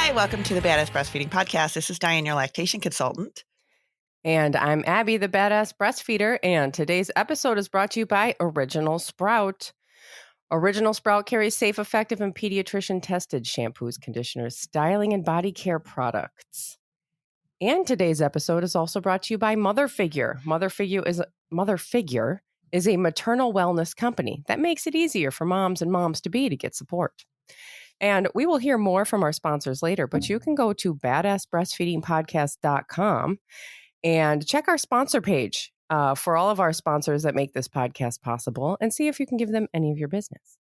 Hi, welcome to the Badass Breastfeeding Podcast. This is Dianne, your lactation consultant. And I'm Abby, the Badass Breastfeeder. And today's episode is brought to you by Original Sprout. Original Sprout carries safe, effective, and pediatrician-tested shampoos, conditioners, styling, and body care products. And today's episode is also brought to you by Mother Figure. Mother Figure is a maternal wellness company that makes it easier for moms and moms-to-be to get support. And we will hear more from our sponsors later, but you can go to badassbreastfeedingpodcast.com and check our sponsor page for all of our sponsors that make this podcast possible and see if you can give them any of your business.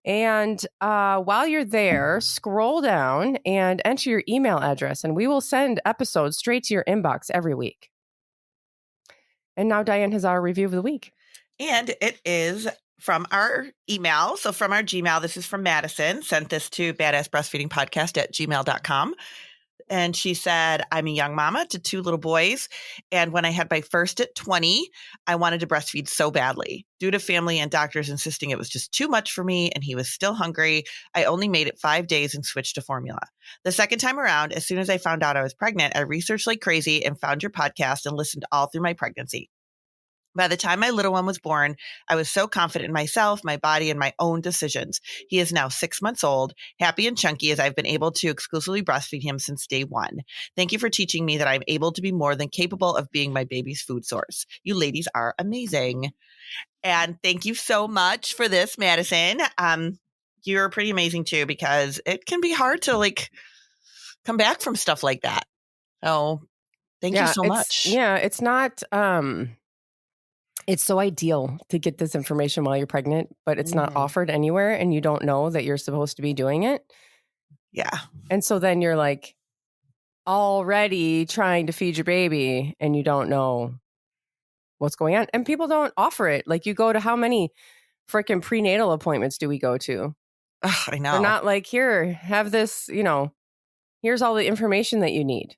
And while you're there, scroll down and enter your email address, and we will send episodes straight to your inbox every week. And now Dianne has our review of the week. And it is from our email. So from our Gmail, this is from Madison, sent this to badassbreastfeedingpodcast@gmail.com. And she said, I'm a young mama to 2 little boys. And when I had my first at 20, I wanted to breastfeed so badly. Due to family and doctors insisting it was just too much for me and he was still hungry, I only made it 5 days and switched to formula. The second time around, as soon as I found out I was pregnant, I researched like crazy and found your podcast and listened all through my pregnancy. By the time my little one was born, I was so confident in myself, my body, and my own decisions. He is now 6 months old, happy and chunky as I've been able to exclusively breastfeed him since day one. Thank you for teaching me that I'm able to be more than capable of being my baby's food source. You ladies are amazing. And thank you so much for this, Madison. You're pretty amazing too, because it can be hard to come back from stuff like that. So thank you so much. Yeah, it's not... It's so ideal to get this information while you're pregnant, but it's not offered anywhere and you don't know that you're supposed to be doing it. Yeah. And so then you're already trying to feed your baby and you don't know what's going on. And people don't offer it. You go to how many freaking prenatal appointments do we go to? Ugh, I know. They're not here, have this, here's all the information that you need.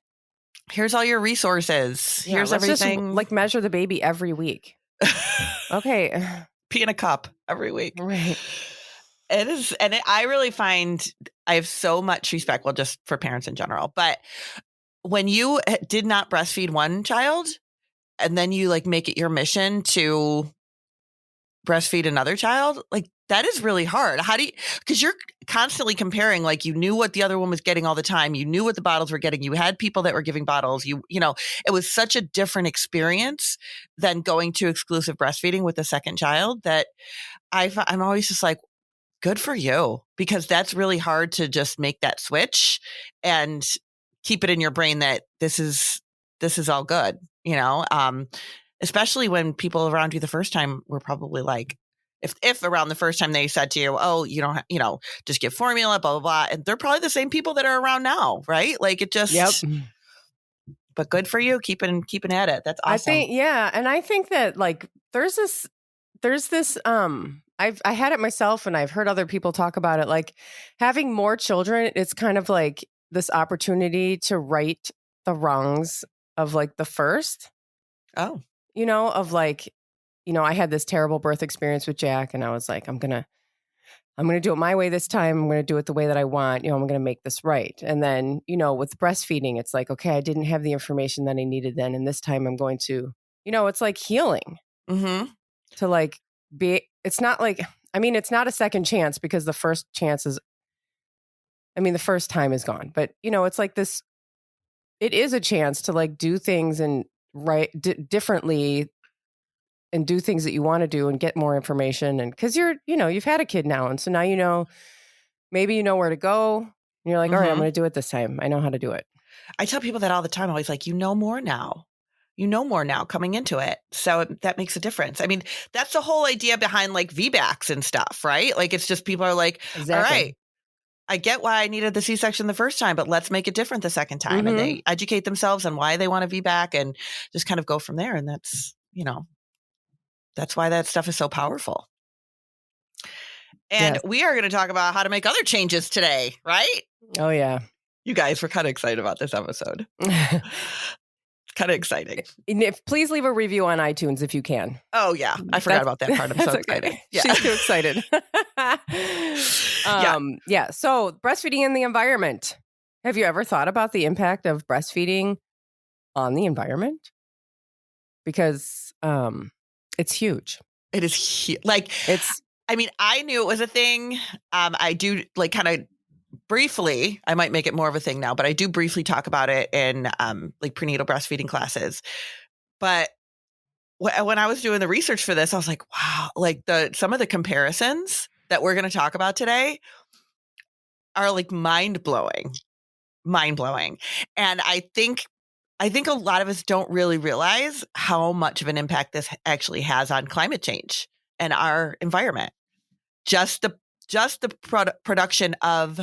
Here's all your resources. Yeah, here's everything. Just, measure the baby every week. Okay. Pee in a cup every week. Right. It is. And I really find I have so much respect, well, just for parents in general. But when you did not breastfeed one child and then you make it your mission to breastfeed another child, that is really hard. How do you, because you're constantly comparing, you knew what the other one was getting all the time. You knew what the bottles were getting. You had people that were giving bottles. It was such a different experience than going to exclusive breastfeeding with the second child that I'm always just good for you, because that's really hard to just make that switch and keep it in your brain that this is all good, especially when people around you the first time were probably if around the first time they said to you, oh, you don't, just give formula, blah, blah, blah. And they're probably the same people that are around now, right? It just, yep. But good for you. Keeping at it. That's awesome. And I think that there's this, I had it myself and I've heard other people talk about it. Having more children, it's kind of this opportunity to right the wrongs of the first. Oh. I had this terrible birth experience with Jack and I was I'm going to do it my way this time. I'm going to do it the way that I want. I'm going to make this right. And then, with breastfeeding, it's okay, I didn't have the information that I needed then. And this time I'm going to, it's healing to be, it's not it's not a second chance because the first chance is, the first time is gone, but it's this, it is a chance to do things and differently and do things that you want to do and get more information. And cause you've had a kid now. And so now, maybe where to go. And you're all right, I'm going to do it this time. I know how to do it. I tell people that all the time. I'm always more now. More now coming into it. So that makes a difference. That's the whole idea behind VBACs and stuff, right? It's just people are exactly. All right, I get why I needed the C-section the first time, but let's make it different the second time. And they educate themselves on why they want a VBAC and just kind of go from there. And that's, that's why that stuff is so powerful. And we are going to talk about how to make other changes today, right? Oh, yeah. You guys were kind of excited about this episode. It's kind of exciting. Please leave a review on iTunes if you can. Oh, yeah. I forgot about that part. I'm so excited. Yeah. She's too excited. Yeah. So breastfeeding in the environment. Have you ever thought about the impact of breastfeeding on the environment? Because it's huge. It is huge. Like, I mean, I knew it was a thing. I do like kind of briefly, I might make it more of a thing now, but I do briefly talk about it in like prenatal breastfeeding classes. But when I was doing the research for this, I was like, wow, like some of the comparisons that we're going to talk about today are like mind blowing. And I think a lot of us don't really realize how much of an impact this actually has on climate change and our environment. Just the production of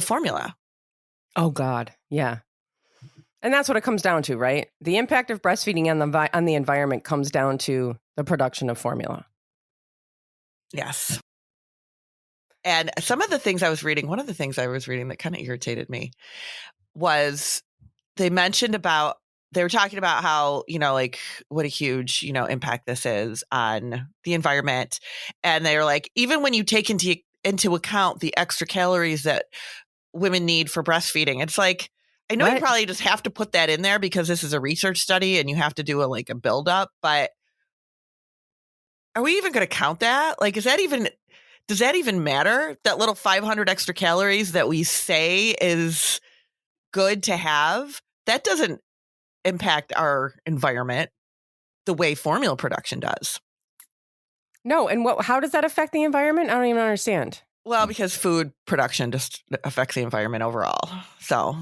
formula. Oh God, yeah. And that's what it comes down to, right? The impact of breastfeeding on the environment comes down to the production of formula. Yes. And some of the things I was reading, one of the things I was reading that kind of irritated me was they were talking about how, like what a huge, impact this is on the environment. And they were like, even when you take into account the extra calories that women need for breastfeeding, it's like, I know you probably just have to put that in there because this is a research study and you have to do a build up, but are we even going to count that? Like, does that even matter? That little 500 extra calories that we say is good to have, that doesn't impact our environment the way formula production does. No. And how does that affect the environment? I don't even understand. Well, because food production just affects the environment overall. So,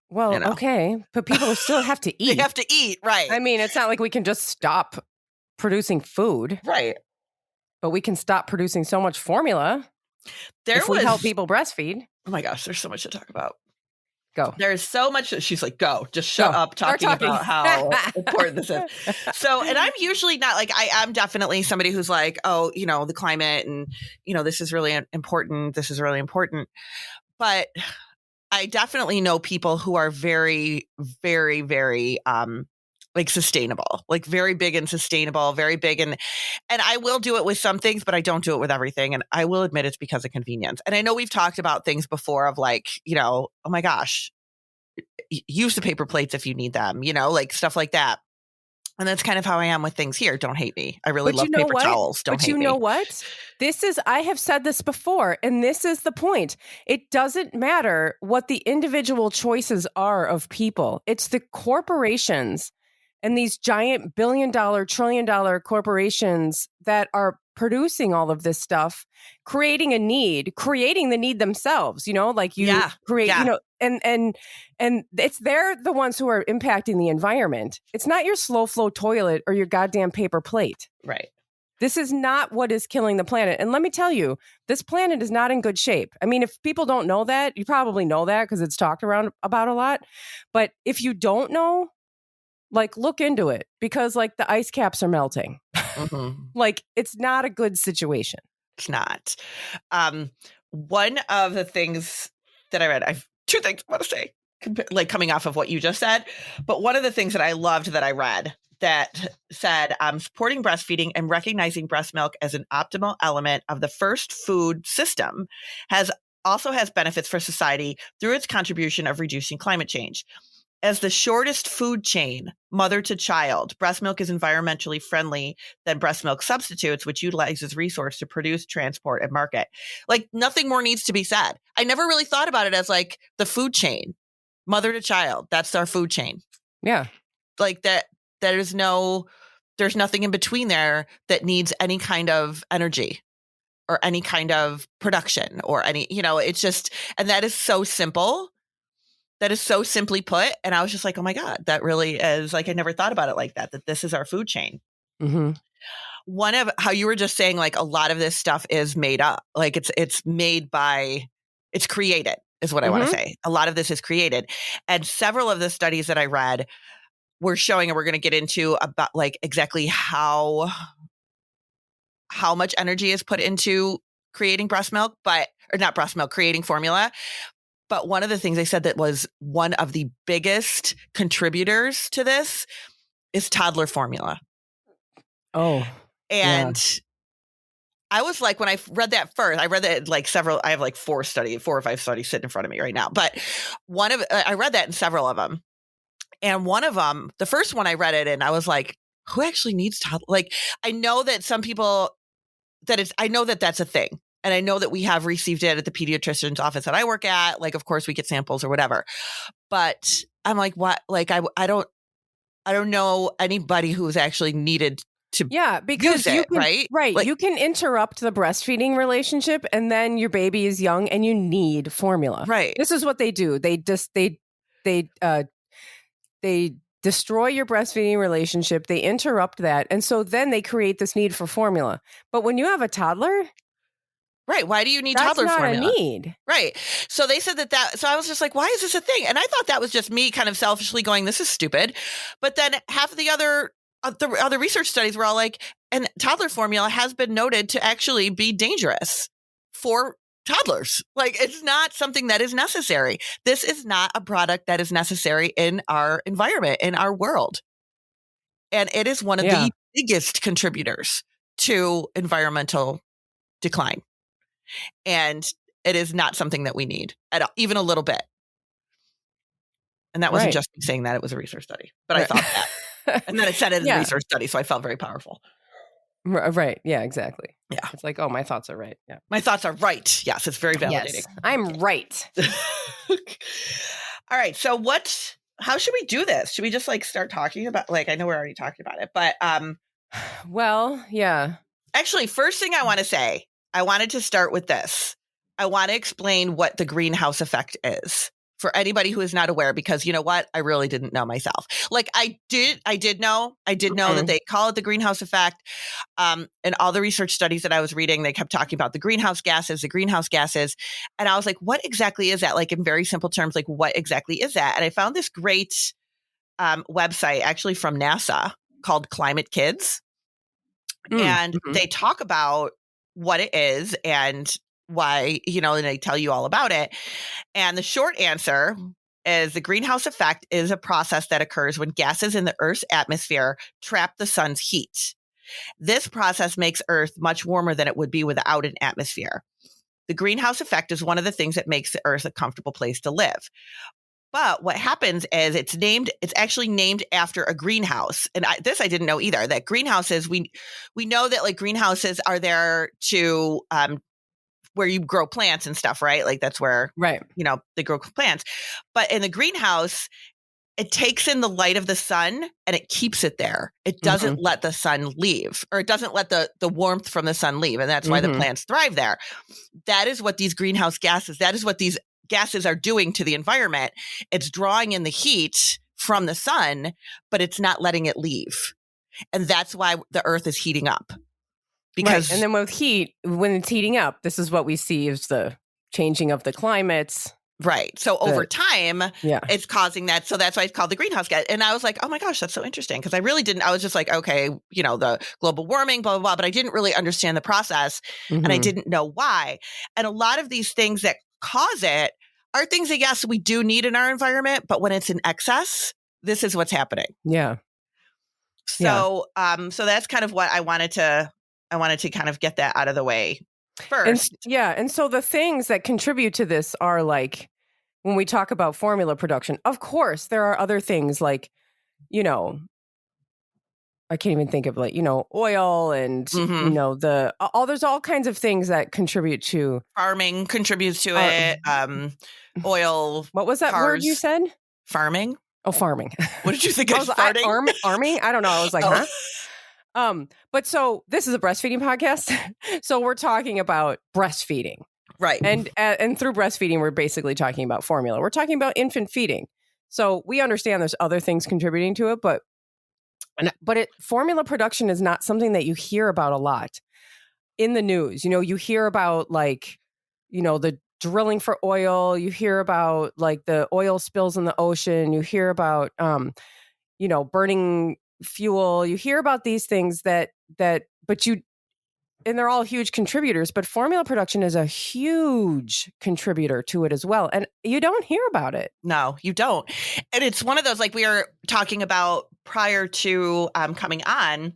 well, okay, but people still have to eat. They have to eat, right? I mean, it's not like we can just stop producing food, right? But we can stop producing so much formula if we help people breastfeed. Oh my gosh, there's so much to talk about. Go. There's so much. She's like, go. Just shut up talking about how important this is. So, and I'm usually not like, I'm definitely somebody who's like, oh, the climate and, this is really important. This is really important. But I definitely know people who are very, very, very, like sustainable, like very big and sustainable, very big. And I will do it with some things, but I don't do it with everything. And I will admit it's because of convenience. And I know we've talked about things before of like, oh my gosh, use the paper plates if you need them, like stuff like that. And that's kind of how I am with things here. Don't hate me. I really love paper towels. Don't hate me. But you know what? I have said this before, and this is the point. It doesn't matter what the individual choices are of people. It's the corporations and these giant billion-dollar, trillion-dollar corporations that are producing all of this stuff, creating the need themselves, create, and they're the ones who are impacting the environment. It's not your slow flow toilet or your goddamn paper plate. Right. This is not what is killing the planet. And let me tell you, this planet is not in good shape. I mean, if people don't know that, you probably know that because it's talked around about a lot. But if you don't know, look into it because the ice caps are melting. Mm-hmm. It's not a good situation. It's not. One of the things that I read, I've two things I want to say, coming off of what you just said. But one of the things that I loved that I read that said, supporting breastfeeding and recognizing breast milk as an optimal element of the first food system also has benefits for society through its contribution of reducing climate change. As the shortest food chain, mother to child, breast milk is environmentally friendly than breast milk substitutes, which utilizes resource to produce, transport, and market. Nothing more needs to be said. I never really thought about it as the food chain, mother to child. That's our food chain. Yeah. That there's nothing in between there that needs any kind of energy or any kind of production or any, it's just, and that is so simple. That is so simply put. And I was just like, oh my God, that really is I never thought about it like that this is our food chain. Mm-hmm. One of how you were just saying, a lot of this stuff is made up. It's created is what I want to say. A lot of this is created. And several of the studies that I read were showing, and we're going to get into about exactly how much energy is put into creating breast milk, creating formula. But one of the things they said that was one of the biggest contributors to this is toddler formula. Oh, and I was like, when I read that first, I read that like I have like 4 or 5 studies sitting in front of me right now. But I read that in several of them. And one of them, the first one I read it and I was like, who actually needs toddler? Like, I know that some people I know that that's a thing. And I know that we have received it at the pediatrician's office that I work at. Like, of course we get samples or whatever, but I'm like, what? Like, I don't know anybody who's actually needed to because use it, right? Like, you can interrupt the breastfeeding relationship and then your baby is young and you need formula. Right. This is what they do. They destroy your breastfeeding relationship. They interrupt that. And so then they create this need for formula. But when you have a toddler, right. Why do you need that's toddler not formula? a need. Right. So they said so I was just like, why is this a thing? And I thought that was just me kind of selfishly going, this is stupid. But then half of the other research studies were all like, and toddler formula has been noted to actually be dangerous for toddlers. Like, it's not something that is necessary. This is not a product that is necessary in our environment, in our world. And it is one of the biggest contributors to environmental decline. And it is not something that we need at all, even a little bit. And that wasn't just me saying that, it was a research study. But I thought that. And then it said it in a research study, so I felt very powerful. Right. Yeah, exactly. Yeah. It's like, oh, my thoughts are right. Yeah. My thoughts are right. Yes, it's very validating. Yes, I'm right. All right. So how should we do this? Should we just like start talking about, like, I know we're already talking about it, but well, yeah. Actually, first thing I want to say, I wanted to start with this. I want to explain what the greenhouse effect is for anybody who is not aware, because you know what? I really didn't know myself. Like, I did know that they call it the greenhouse effect. And all the research studies that I was reading, they kept talking about the greenhouse gases. And I was like, what exactly is that? Like, in very simple terms, like, what exactly is that? And I found this great website actually from NASA called Climate Kids. And they talk about what it is and why, and they tell you all about it. And the short answer is the greenhouse effect is a process that occurs when gases in the Earth's atmosphere trap the sun's heat. This process makes Earth much warmer than it would be without an atmosphere. The greenhouse effect is one of the things that makes the Earth a comfortable place to live. But what happens is it's actually named after a greenhouse. And I didn't know either, that greenhouses, we know that like greenhouses are there to, where you grow plants and stuff, right? Like that's where, they grow plants. But in the greenhouse, it takes in the light of the sun and it keeps it there. It doesn't let the sun leave, or it doesn't let the warmth from the sun leave. And that's why the plants thrive there. That is what these greenhouse gases, that is what these gases are doing to the environment. It's drawing in the heat from the sun, but it's not letting it leave. And that's why the Earth is heating up. Because And then with heat, when it's heating up, this is what we see is the changing of the climates. Right. So over time, it's causing that. So that's why it's called the greenhouse gas. And I was like, oh my gosh, that's so interesting. Because I really didn't. I was just like, okay, the global warming, blah, blah, blah. But I didn't really understand the process and I didn't know why. And a lot of these things that cause it are things that, yes, we do need in our environment. But when it's in excess, this is what's happening. Yeah. So, so that's kind of what I wanted to kind of get that out of the way first. And so the things that contribute to this are like, when we talk about formula production, of course, there are other things like, I can't even think of like, oil and, there's all kinds of things that contribute to. Farming contributes to it. Oil. What was that word you said? Farming. Oh, farming. What did you think? I was farting? Arming? I don't know. I was like, huh? But so this is a breastfeeding podcast. So we're talking about breastfeeding. Right. And through breastfeeding, we're basically talking about formula. We're talking about infant feeding. So we understand there's other things contributing to it, but formula production is not something that you hear about a lot in the news. You hear about like, the drilling for oil. You hear about like the oil spills in the ocean. You hear about, burning fuel. You hear about these things and they're all huge contributors, but formula production is a huge contributor to it as well. And you don't hear about it. No, you don't. And it's one of those, like we were talking about prior to coming on,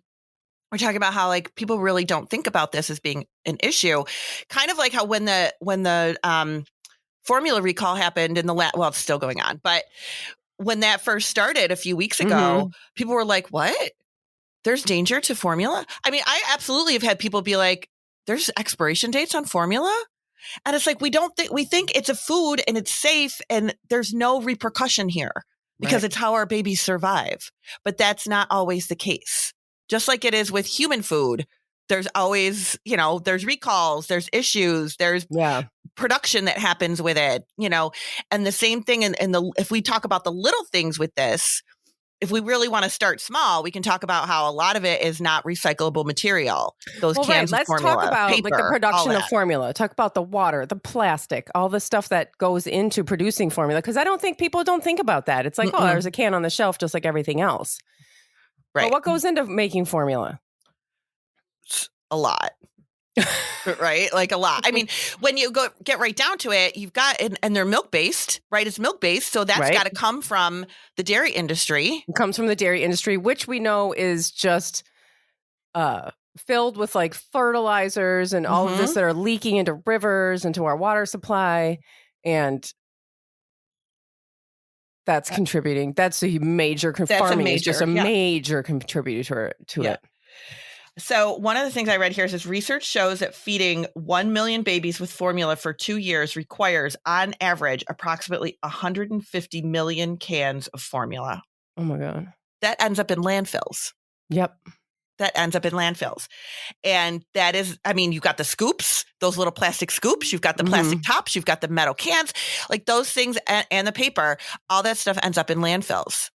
we're talking about how like people really don't think about this as being an issue. Kind of like how when the formula recall happened in the well, it's still going on, but when that first started a few weeks ago, people were like, what? There's danger to formula? I mean, I absolutely have had people be like, there's expiration dates on formula? And it's like, we think it's a food and it's safe and there's no repercussion here because it's how our babies survive. But that's not always the case. Just like it is with human food, there's always, there's recalls, there's issues, there's production that happens with it, and the same thing if we talk about the little things with this, if we really want to start small, we can talk about how a lot of it is not recyclable material. Those cans of formula, talk about paper, like the production of formula. Talk about the water, the plastic, all the stuff that goes into producing formula. Because I don't think people don't think about that. It's like, oh, there's a can on the shelf just like everything else. Right. But what goes into making formula? A lot. Right? Like a lot. I mean, when you get right down to it, you've got, and they're milk-based, right? It's milk-based. So that's got to come from the dairy industry. It comes from the dairy industry, which we know is just filled with like fertilizers and all of this that are leaking into rivers, into our water supply. And that's contributing. That's a major, farming is just a major contributor to it. So one of the things I read here is research shows that feeding 1 million babies with formula for 2 years requires, on average, approximately 150 million cans of formula. Oh, my God. That ends up in landfills. Yep. That ends up in landfills. And that is, I mean, you've got the scoops, those little plastic scoops. You've got the plastic tops. You've got the metal cans. Like those things and the paper, all that stuff ends up in landfills.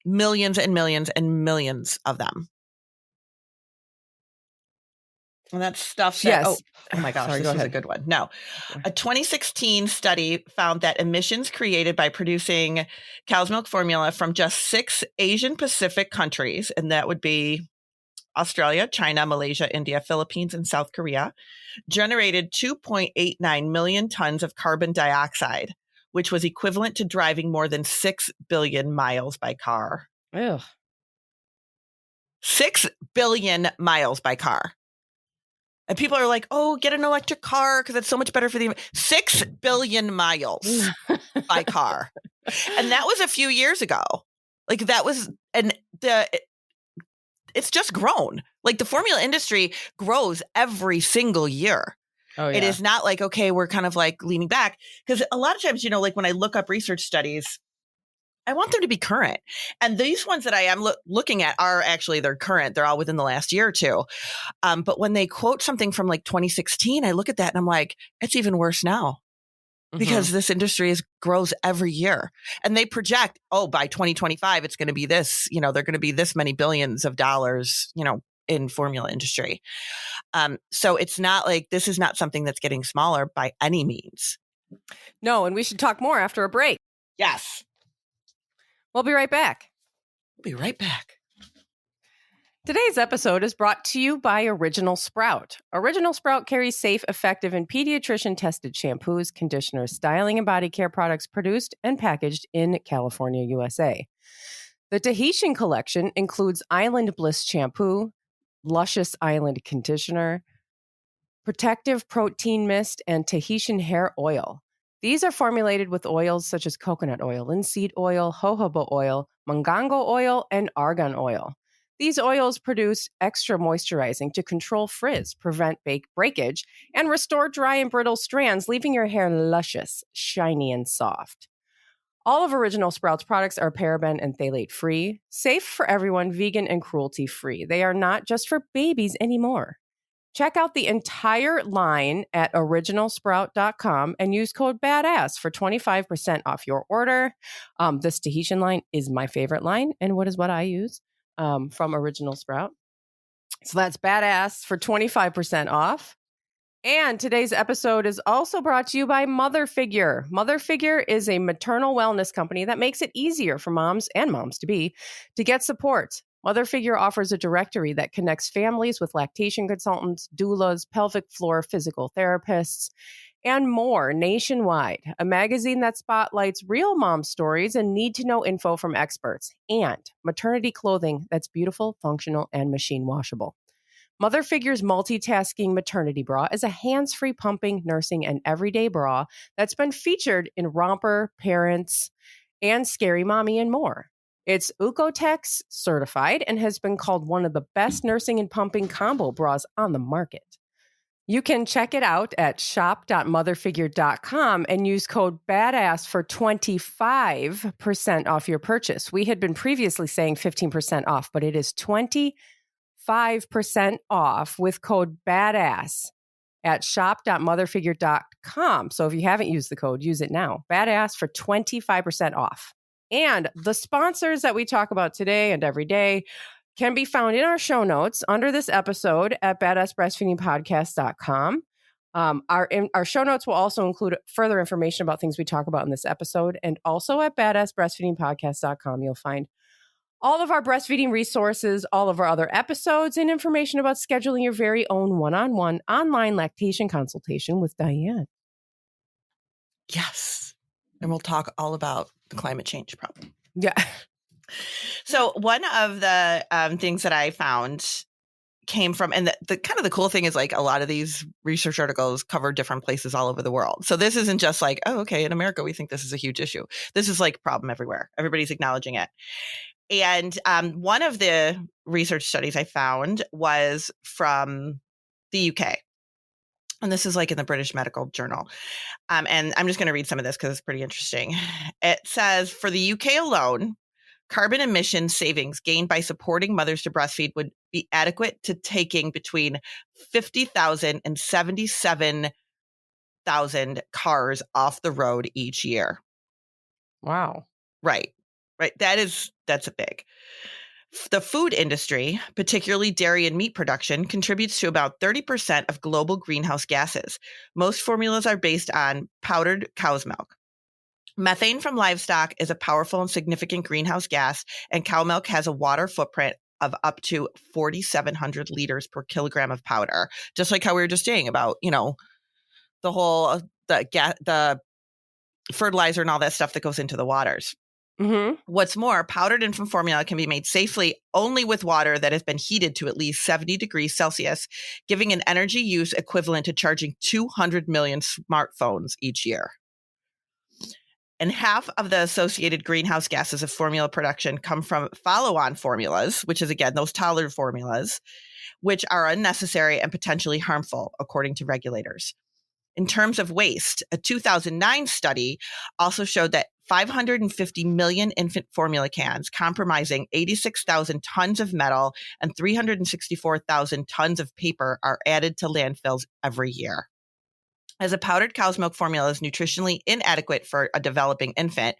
Millions and millions and millions of them. And that's stuff that, oh my gosh, this is a good one. No. A 2016 study found that emissions created by producing cow's milk formula from just 6 Asian Pacific countries, and that would be Australia, China, Malaysia, India, Philippines, and South Korea, generated 2.89 million tons of carbon dioxide, which was equivalent to driving more than 6 billion miles by car. Ew. 6 billion miles by car. And people are like, oh, get an electric car because it's so much better for the 6 billion miles by car. And that was a few years ago. Like that was, and it's just grown. Like the formula industry grows every single year. Oh, yeah. It is not like, okay, we're kind of like leaning back. Because a lot of times, like when I look up research studies, I want them to be current. And these ones that I am looking at are actually, they're current. They're all within the last year or two. But when they quote something from like 2016, I look at that and I'm like, it's even worse now because this industry grows every year. And they project, by 2025, it's going to be this, they're going to be this many billions of dollars, in formula industry. So it's not like, this is not something that's getting smaller by any means. No, and we should talk more after a break. Yes. We'll be right back. We'll be right back. Today's episode is brought to you by Original Sprout. Original Sprout carries safe, effective, and pediatrician-tested shampoos, conditioners, styling, and body care products produced and packaged in California, USA. The Tahitian collection includes Island Bliss shampoo, Luscious Island conditioner, Protective Protein Mist, and Tahitian hair oil. These are formulated with oils such as coconut oil, linseed oil, jojoba oil, mangango oil, and argan oil. These oils produce extra moisturizing to control frizz, prevent breakage, and restore dry and brittle strands, leaving your hair luscious, shiny, and soft. All of Original Sprouts products are paraben and phthalate free, safe for everyone, vegan, and cruelty free. They are not just for babies anymore. Check out the entire line at originalsprout.com and use code BADASS for 25% off your order. This Tahitian line is my favorite line and what I use from Original Sprout. So that's BADASS for 25% off. And today's episode is also brought to you by Mother Figure. Mother Figure is a maternal wellness company that makes it easier for moms and moms-to-be to get support. Mother Figure offers a directory that connects families with lactation consultants, doulas, pelvic floor physical therapists, and more nationwide. A magazine that spotlights real mom stories and need-to-know info from experts. And maternity clothing that's beautiful, functional, and machine washable. Mother Figure's multitasking maternity bra is a hands-free pumping, nursing, and everyday bra that's been featured in Romper, Parents, and Scary Mommy, and more. It's Ucotex certified and has been called one of the best nursing and pumping combo bras on the market. You can check it out at shop.motherfigure.com and use code BADASS for 25% off your purchase. We had been previously saying 15% off, but it is 25% off with code BADASS at shop.motherfigure.com. So if you haven't used the code, use it now. BADASS for 25% off. And the sponsors that we talk about today and every day can be found in our show notes under this episode at badassbreastfeedingpodcast.com. Our show notes will also include further information about things we talk about in this episode. And also at badassbreastfeedingpodcast.com, you'll find all of our breastfeeding resources, all of our other episodes, and information about scheduling your very own one-on-one online lactation consultation with Dianne. Yes. And we'll talk all about the climate change problem. Yeah. So one of the things that I found came from, and the kind of the cool thing is like a lot of these research articles cover different places all over the world. So this isn't just like, oh, okay, in America, we think this is a huge issue. This is like a problem everywhere. Everybody's acknowledging it. And one of the research studies I found was from the UK. And this is like in the British Medical Journal. And I'm just going to read some of this because it's pretty interesting. It says, for the UK alone, carbon emission savings gained by supporting mothers to breastfeed would be adequate to taking between 50,000 and 77,000 cars off the road each year. Wow. Right. That's a big. The food industry, particularly dairy and meat production, contributes to about 30% of global greenhouse gases. Most formulas are based on powdered cow's milk. Methane from livestock is a powerful and significant greenhouse gas, and cow milk has a water footprint of up to 4,700 liters per kilogram of powder. Just like how we were just saying about, the whole the fertilizer and all that stuff that goes into the waters. Mm-hmm. What's more, powdered infant formula can be made safely only with water that has been heated to at least 70 degrees Celsius, giving an energy use equivalent to charging 200 million smartphones each year. And half of the associated greenhouse gases of formula production come from follow-on formulas, which is, again, those Toddler formulas, which are unnecessary and potentially harmful, according to regulators. In terms of waste, a 2009 study also showed that 550 million infant formula cans, comprising 86,000 tons of metal and 364,000 tons of paper, are added to landfills every year. As a powdered cow's milk formula is nutritionally inadequate for a developing infant,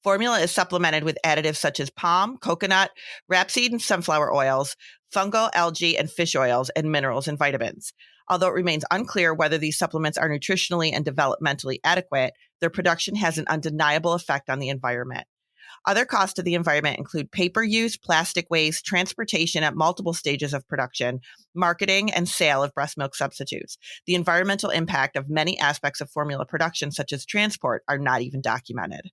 formula is supplemented with additives such as palm, coconut, rapeseed and sunflower oils, fungal, algae, and fish oils, and minerals and vitamins. Although it remains unclear whether these supplements are nutritionally and developmentally adequate, their production has an undeniable effect on the environment. Other costs to the environment include paper use, plastic waste, transportation at multiple stages of production, marketing, and sale of breast milk substitutes. The environmental impact of many aspects of formula production, such as transport, are not even documented.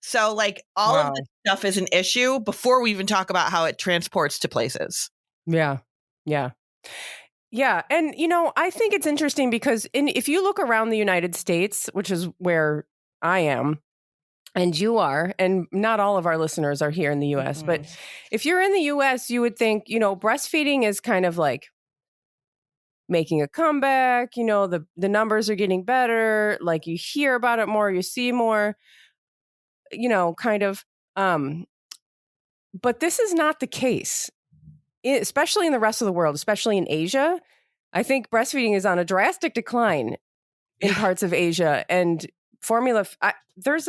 So, like, all of this stuff is an issue before we even talk about how it transports to places. Yeah. And, I think it's interesting because if you look around the United States, which is where I am, and you are, and not all of our listeners are here in the U.S., mm-hmm. but if you're in the U.S., you would think, breastfeeding is kind of like making a comeback. The numbers are getting better. Like, you hear about it more, you see more, kind of. But this is not the case, especially in the rest of the world, especially in Asia. I think breastfeeding is on a drastic decline in parts of Asia, and formula. There's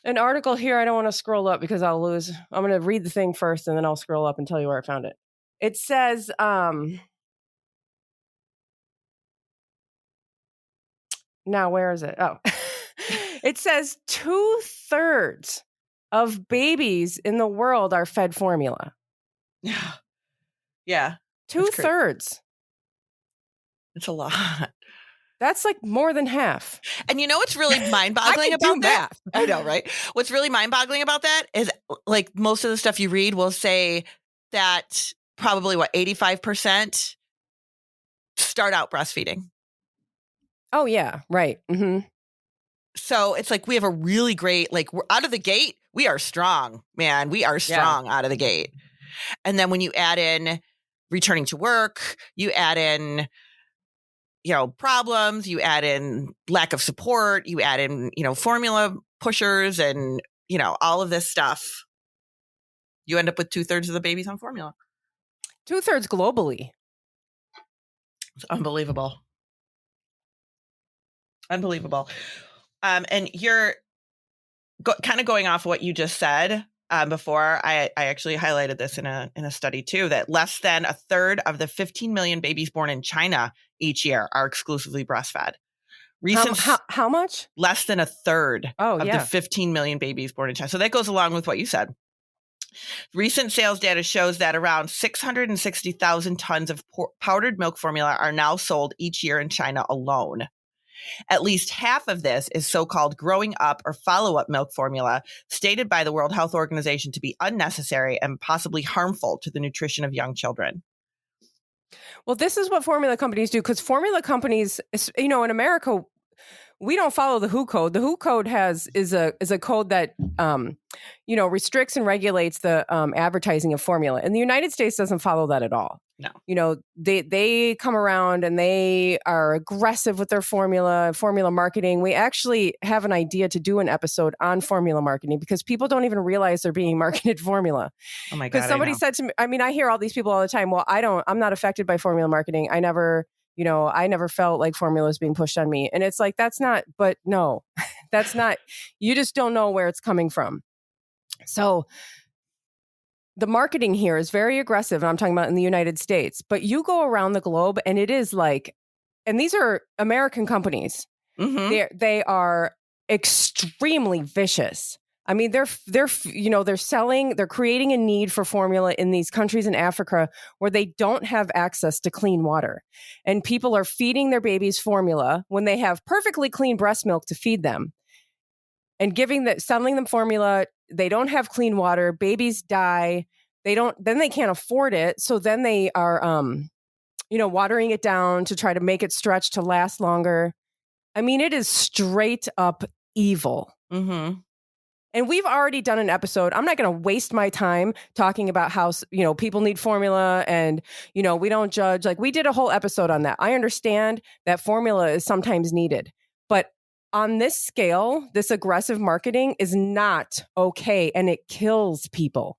an article here. I don't want to scroll up because I'll lose. I'm going to read the thing first and then I'll scroll up and tell you where I found it. It says, now where is it? Oh, it says 2/3 of babies in the world are fed formula. Yeah. 2/3. It's a lot. That's like more than half. And you know what's really mind-boggling about that? I know, right? What's really mind-boggling about that is like most of the stuff you read will say that probably 85% start out breastfeeding. Oh yeah, right. Mm-hmm. So it's like we have a really great, like we're out of the gate. We are strong, man. We are strong out of the gate. And then when you add in returning to work, you add in, problems, you add in lack of support, you add in, formula pushers and, all of this stuff. You end up with 2/3 of the babies on formula. 2/3 globally. It's unbelievable. Unbelievable. And you're kind of going off what you just said before. I actually highlighted this in a study too, that less than 1/3 of the 15 million babies born in China each year are exclusively breastfed. How much? Less than 1/3 of yeah. the 15 million babies born in China. So that goes along with what you said. Recent sales data shows that around 660,000 tons of powdered milk formula are now sold each year in China alone. At least half of this is so-called growing up or follow-up milk formula, stated by the World Health Organization to be unnecessary and possibly harmful to the nutrition of young children. Well, this is what formula companies do, because formula companies, in America, we don't follow the WHO code. The WHO code is a code that restricts and regulates the advertising of formula. And the United States doesn't follow that at all. No. They come around and they are aggressive with their formula marketing. We actually have an idea to do an episode on formula marketing because people don't even realize they're being marketed formula. Oh my God. Because somebody said to me, I hear all these people all the time, well, I'm not affected by formula marketing. I never felt like formula is being pushed on me. And it's like, that's not you just don't know where it's coming from. So the marketing here is very aggressive. And I'm talking about in the United States, but you go around the globe and it is like, and these are American companies. Mm-hmm. They are extremely vicious. I mean, they're creating a need for formula in these countries in Africa where they don't have access to clean water. And people are feeding their babies formula when they have perfectly clean breast milk to feed them and selling them formula. They don't have clean water. Babies die. Then they can't afford it. So then they are, watering it down to try to make it stretch to last longer. I mean, it is straight up evil. Mm-hmm. And we've already done an episode. I'm not going to waste my time talking about how, people need formula and, we don't judge. Like, we did a whole episode on that. I understand that formula is sometimes needed, but on this scale, this aggressive marketing is not okay. And it kills people.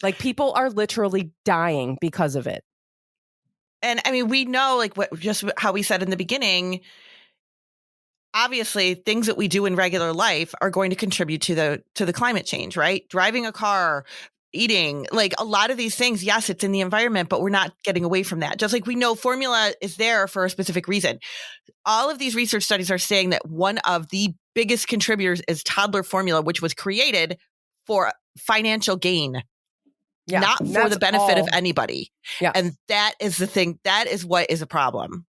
Like, people are literally dying because of it. And I mean, we know, like, just how we said in the beginning, obviously things that we do in regular life are going to contribute to the climate change, right? Driving a car, eating, like a lot of these things. Yes, it's in the environment, but we're not getting away from that. Just like we know formula is there for a specific reason. All of these research studies are saying that one of the biggest contributors is toddler formula, which was created for financial gain. Yeah, not for the benefit of anybody. Yeah. And that is the thing. That is what is a problem.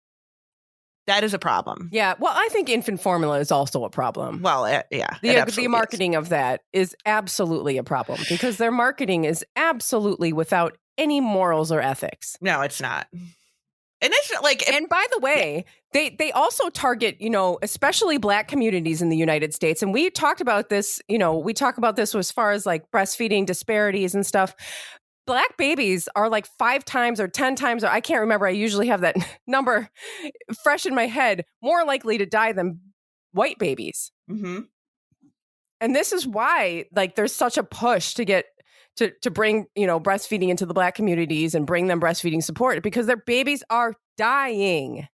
That is a problem. Yeah. Well, I think infant formula is also a problem. Well, yeah. The marketing of that is absolutely a problem because their marketing is absolutely without any morals or ethics. No, it's not. And it's like, and by the way, they also target, especially Black communities in the United States. And we talked about this, we talk about this as far as like breastfeeding disparities and stuff. Black babies are like 5 times or 10 times, or I can't remember. I usually have that number fresh in my head, more likely to die than white babies. Mm-hmm. And this is why, like, there's such a push to get to bring, breastfeeding into the Black communities and bring them breastfeeding support because their babies are dying.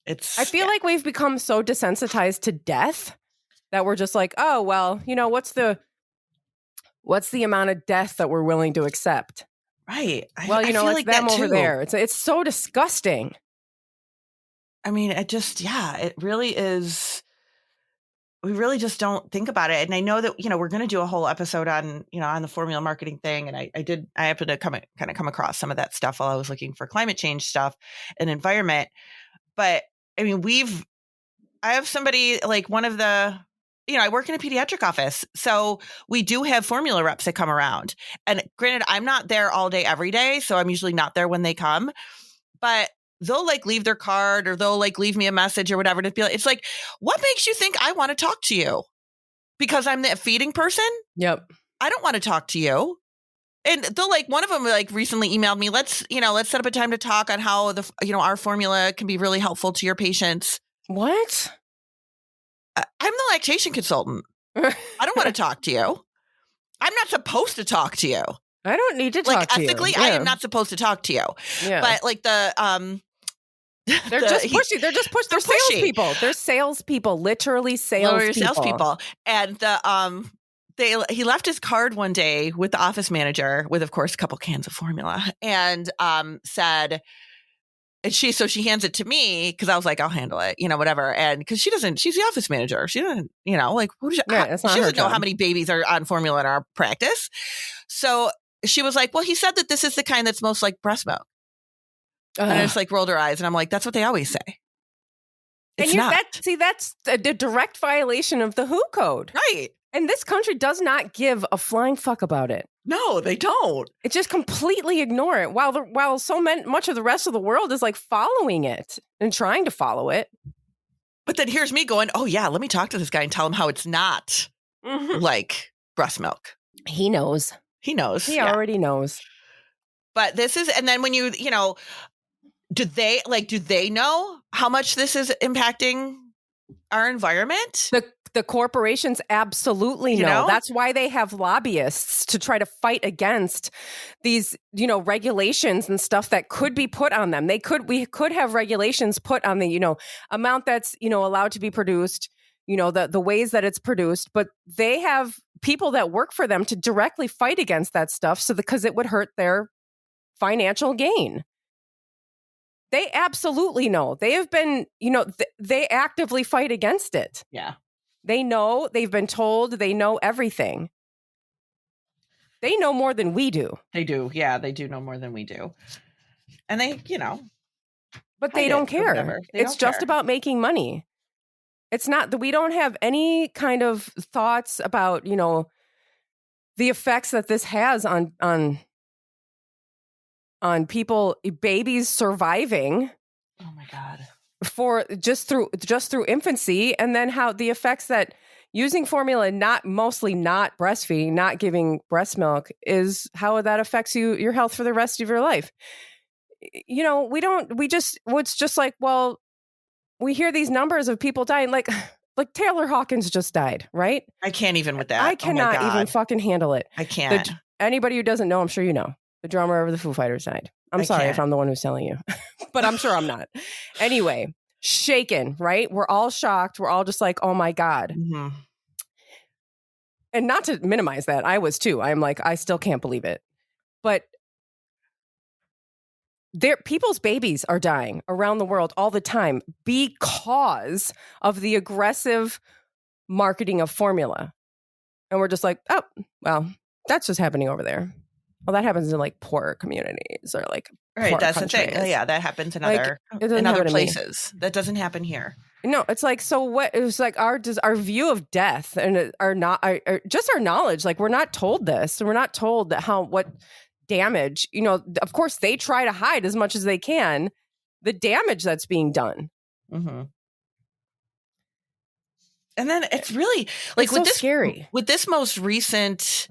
I feel like we've become so desensitized to death that we're just like, oh, well, what's the amount of death that we're willing to accept? Right. Well, I feel like them over there. It's so disgusting. I mean, it really is. We really just don't think about it. And I know that, we're going to do a whole episode on, on the formula marketing thing. And I happened to come across some of that stuff while I was looking for climate change stuff and environment. But I mean, I have somebody like one of the, I work in a pediatric office. So we do have formula reps that come around. And granted, I'm not there all day, every day. So I'm usually not there when they come, but they'll like leave their card or they'll like leave me a message or whatever to be like, it's like, what makes you think I want to talk to you? Because I'm the feeding person? Yep. I don't want to talk to you. And they'll like, one of them like recently emailed me, let's set up a time to talk on how our formula can be really helpful to your patients. What? I'm the lactation consultant. I don't want to talk to you. I'm not supposed to talk to you. I don't need to talk to you. Ethically, I am not supposed to talk to you. Yeah. But like they're just pushy. They're just pushy. They're salespeople. They're salespeople. Literally salespeople. And he left his card one day with the office manager with, of course, a couple cans of formula, and said. And she hands it to me because I was like, I'll handle it, whatever. And because she's the office manager. She doesn't, like, she doesn't know how many babies are on formula in our practice. So she was like, well, he said that this is the kind that's most like breast milk. And I just like rolled her eyes and I'm like, that's what they always say. It's not. That's a direct violation of the WHO code. Right. And this country does not give a flying fuck about it. No, they don't. It just completely ignore it while so much of the rest of the world is like following it and trying to follow it. But then here's me going, oh yeah, let me talk to this guy and tell him how it's not like breast milk. He knows. He knows. He already knows. But this is, and then when do they know how much this is impacting our environment? The corporations absolutely know. That's why they have lobbyists to try to fight against these, regulations and stuff that could be put on them. We could have regulations put on the, amount that's, allowed to be produced, the ways that it's produced, but they have people that work for them to directly fight against that stuff. Because it would hurt their financial gain. They absolutely know. They have been, they actively fight against it. Yeah. They know, they've been told, they know everything. They know more than we do. They do. Yeah, they do know more than we do. And they, but they don't care. It's just about making money. It's not that we don't have any kind of thoughts about, the effects that this has on people, babies surviving. Oh my God. For just through infancy, and then how the effects that using formula, mostly not breastfeeding, not giving breast milk, is how that affects your health for the rest of your life. It's just like, well, we hear these numbers of people dying, like Taylor Hawkins just died, right? I can't even with that. I cannot even fucking handle it. I can't. Anybody who doesn't know, I'm sure you know. The drummer of the Foo Fighters died. I'm sorry if I'm the one who's telling you, but I'm sure I'm not. Anyway, shaken, right? We're all shocked. We're all just like, oh my God. Mm-hmm. And not to minimize that, I was too. I'm like, I still can't believe it. But people's babies are dying around the world all the time because of the aggressive marketing of formula. And we're just like, oh, well, that's just happening over there. Well, that happens in like poorer communities or like right. That's countries. The thing. Yeah, that happens in other places. That doesn't happen here. No, it's like, so what? It was like our view of death and our knowledge. Like, we're not told this. We're not told that what damage. Of course, they try to hide as much as they can the damage that's being done. Mm-hmm. And then it's really like it's so scary with this most recent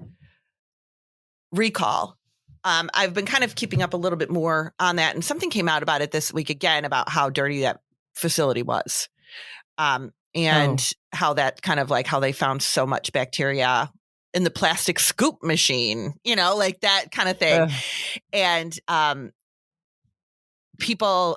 recall. I've been kind of keeping up a little bit more on that, and something came out about it this week again about how dirty that facility was, and how that kind of like how they found so much bacteria in the plastic scoop machine, like that kind of thing. And people,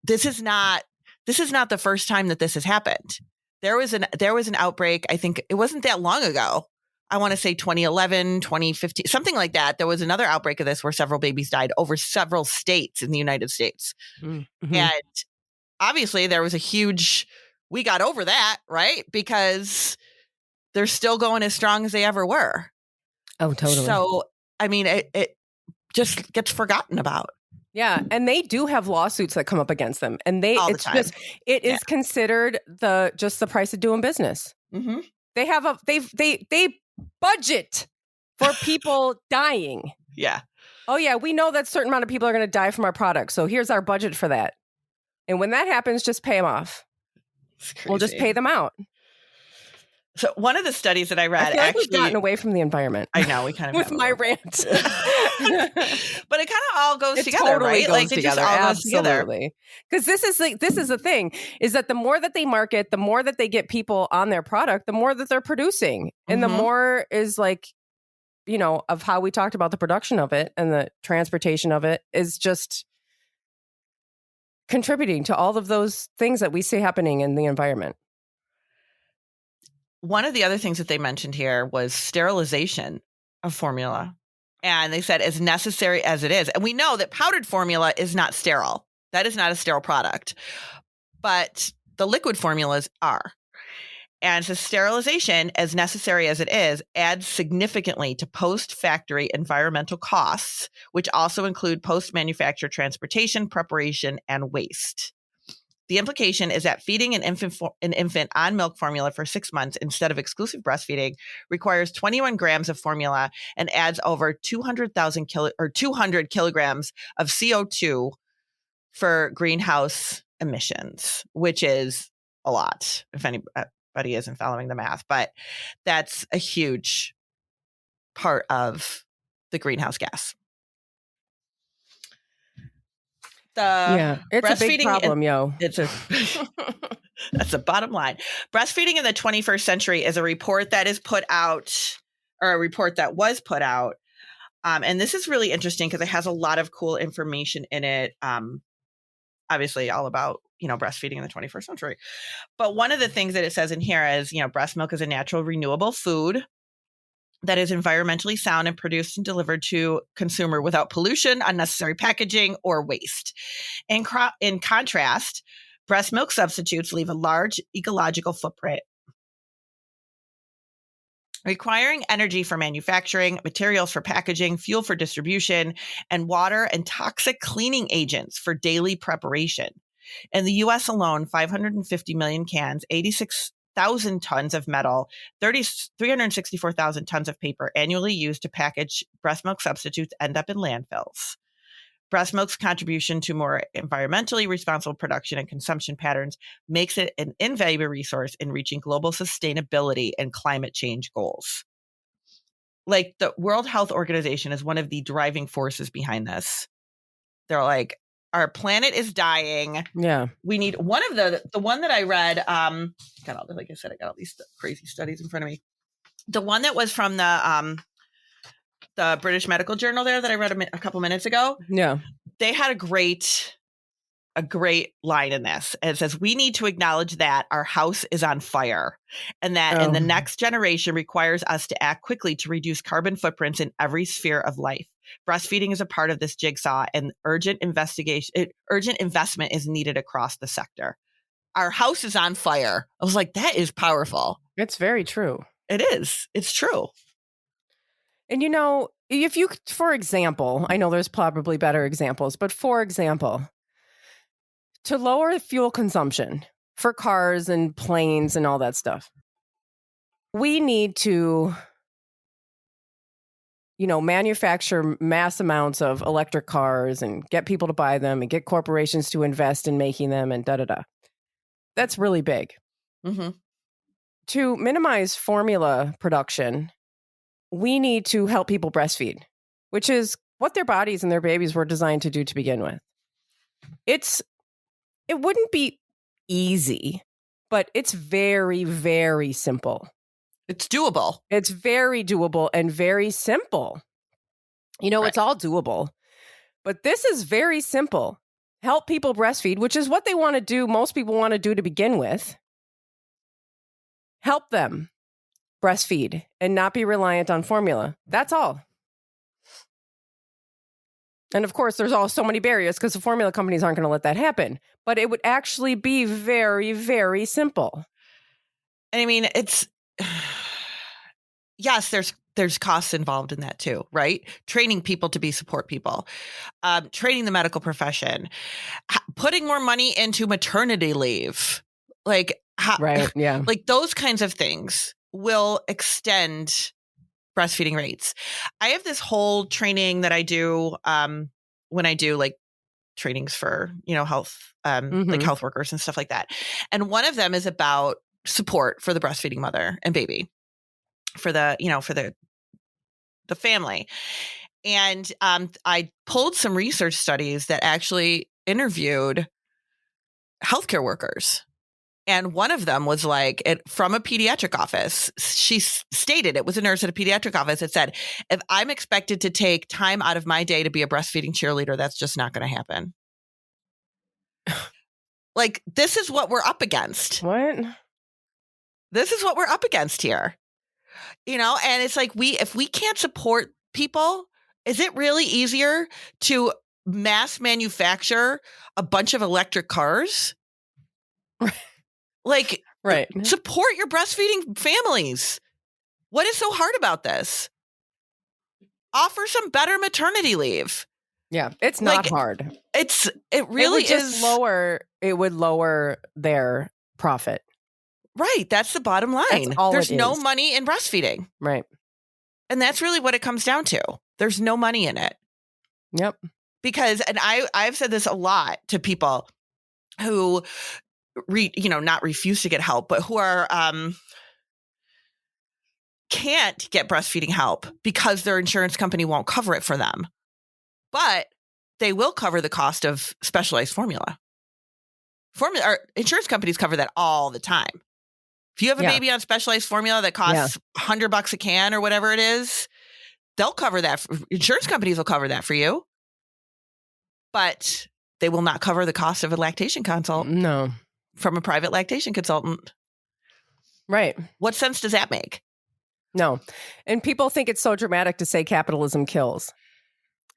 this is not the first time that this has happened. There was an outbreak. I think it wasn't that long ago. I want to say 2011, 2015, something like that. There was another outbreak of this where several babies died over several states in the United States. Mm-hmm. And obviously there was we got over that, right? Because they're still going as strong as they ever were. Oh, totally. So, I mean, it just gets forgotten about. Yeah, and they do have lawsuits that come up against them, and All the it's time. just it is considered just the price of doing business. Mm-hmm. They have they budget for people dying. Yeah. Oh yeah, we know that a certain amount of people are going to die from our product, so here's our budget for that. And when that happens, just pay them off. We'll just pay them out. So one of the studies that I read, I feel like we've gotten away from the environment. I know we kind of with my rant, but it kind of all goes together, totally right? Goes like together. It just all goes together. Absolutely. Because this is the thing is that the more that they market, the more that they get people on their product, the more that they're producing, and the more is like, of how we talked about the production of it and the transportation of it is just contributing to all of those things that we see happening in the environment. One of the other things that they mentioned here was sterilization of formula. And they said as necessary as it is. And we know that powdered formula is not sterile. That is not a sterile product. But the liquid formulas are. And so sterilization, as necessary as it is, adds significantly to post-factory environmental costs, which also include post-manufacture transportation, preparation, and waste. The implication is that feeding an infant on milk formula for 6 months instead of exclusive breastfeeding requires 21 grams of formula and adds over 200 kilograms of CO2 for greenhouse emissions, which is a lot if anybody isn't following the math. But that's a huge part of the greenhouse gas. It's a big problem, That's the bottom line. Breastfeeding in the 21st century is a report that is put out, or a report that was put out. And this is really interesting because it has a lot of cool information in it. Obviously all about, breastfeeding in the 21st century. But one of the things that it says in here is, breast milk is a natural renewable food that is environmentally sound and produced and delivered to consumer without pollution, unnecessary packaging, or waste. In contrast, breast milk substitutes leave a large ecological footprint, requiring energy for manufacturing, materials for packaging, fuel for distribution, and water and toxic cleaning agents for daily preparation. In the U.S. alone, 550 million cans, 86,000 tons of metal, 364,000 tons of paper annually used to package breast milk substitutes end up in landfills. Breast milk's contribution to more environmentally responsible production and consumption patterns makes it an invaluable resource in reaching global sustainability and climate change goals. Like the World Health Organization is one of the driving forces behind this. They're like, our planet is dying. Yeah. We need one of the one that I read, like I said, I got all these crazy studies in front of me. The one that was from the British Medical Journal there that I read a couple minutes ago. Yeah. They had a great line in this. And it says, we need to acknowledge that our house is on fire and that in the next generation requires us to act quickly to reduce carbon footprints in every sphere of life. Breastfeeding is a part of this jigsaw and urgent investment is needed across the sector. Our house is on fire. I was like, that is powerful. It's very true. It is. It's true. And if you, for example, I know there's probably better examples, but for example, to lower fuel consumption for cars and planes and all that stuff, we need to, manufacture mass amounts of electric cars and get people to buy them and get corporations to invest in making them and da-da-da. That's really big. Mm-hmm. To minimize formula production, we need to help people breastfeed, which is what their bodies and their babies were designed to do to begin with. It wouldn't be easy, but it's very, very simple. It's doable. It's very doable and very simple. Right. It's all doable, but this is very simple. Help people breastfeed, which is what they want to do. Most people want to do to begin with. Help them breastfeed and not be reliant on formula. That's all. And of course, there's all so many barriers because the formula companies aren't going to let that happen. But it would actually be very, very simple. And I mean, it's yes, there's costs involved in that too, right? Training people to be support people, training the medical profession, putting more money into maternity leave, like Right. Yeah. like those kinds of things will extend breastfeeding rates. I have this whole training that I do when I do like trainings for, health, like health workers and stuff like that. And one of them is about support for the breastfeeding mother and baby, for the, for the family. And I pulled some research studies that actually interviewed healthcare workers. And one of them was like from a pediatric office. She stated, it was a nurse at a pediatric office. It said, if I'm expected to take time out of my day to be a breastfeeding cheerleader, that's just not going to happen. Like, this is what we're up against. What? This is what we're up against here. And it's like, if we can't support people, is it really easier to mass manufacture a bunch of electric cars? Like, right. Support your breastfeeding families. What is so hard about this? Offer some better maternity leave. Yeah, it's not hard. It really is. It would lower their profit. Right. That's the bottom line. That's all There's it no is. money in breastfeeding. Right. And that's really what it comes down to. There's no money in it. Yep. Because, and I've said this a lot to people who not refuse to get help, but who are can't get breastfeeding help because their insurance company won't cover it for them. But they will cover the cost of specialized formula. Insurance companies cover that all the time. If you have a baby on specialized formula that costs $100 a can or whatever it is, they'll cover that. Insurance companies will cover that for you. But they will not cover the cost of a lactation consult. No. From a private lactation consultant. Right. What sense does that make? No. And people think it's so dramatic to say capitalism kills.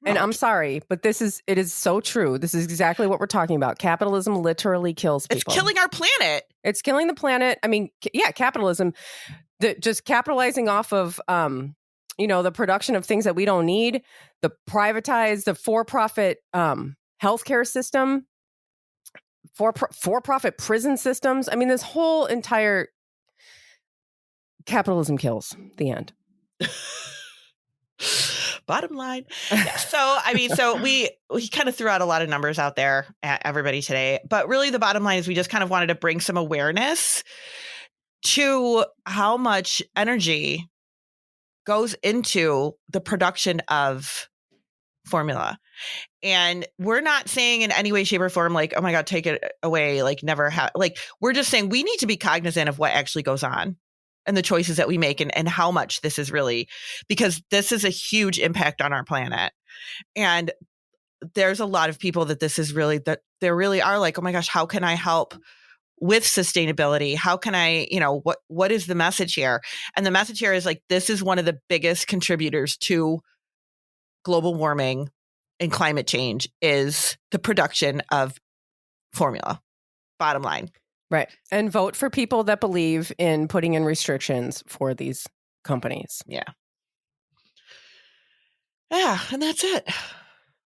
And I'm sorry, but it is so true. This is exactly what we're talking about. Capitalism literally kills people. It's killing our planet. It's killing the planet. I mean, capitalism, just capitalizing off of, the production of things that we don't need, the for-profit healthcare system, for-profit prison systems. I mean, this whole entire capitalism kills. The end. Bottom line. Yeah. So we kind of threw out a lot of numbers out there at everybody today, but really the bottom line is we just kind of wanted to bring some awareness to how much energy goes into the production of formula. And we're not saying in any way, shape, or form, like, oh my God, take it away, like never have, like, we're just saying we need to be cognizant of what actually goes on and the choices that we make and how much this is really, because this is a huge impact on our planet. And there's a lot of people that this is really, that there really are like, oh my gosh, how can I help with sustainability? How can I, what is the message here? And the message here is like, this is one of the biggest contributors to global warming and climate change is the production of formula. Bottom line. Right. And vote for people that believe in putting in restrictions for these companies. Yeah. Yeah. And that's it.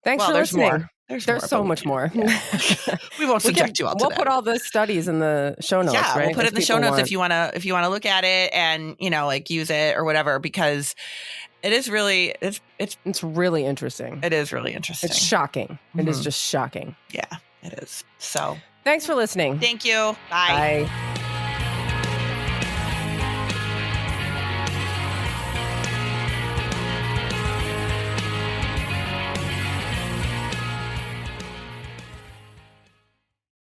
Thanks for listening. More. There's so much more. Yeah. We won't subject you all to that. We'll put all the studies in the show notes, yeah, right? We'll put it in the show notes if you want to look at it and, like use it or whatever, because it is really, it's really interesting. It is really interesting. It's shocking. Mm-hmm. It is just shocking. Yeah, it is. So thanks for listening. Thank you. Bye. Bye.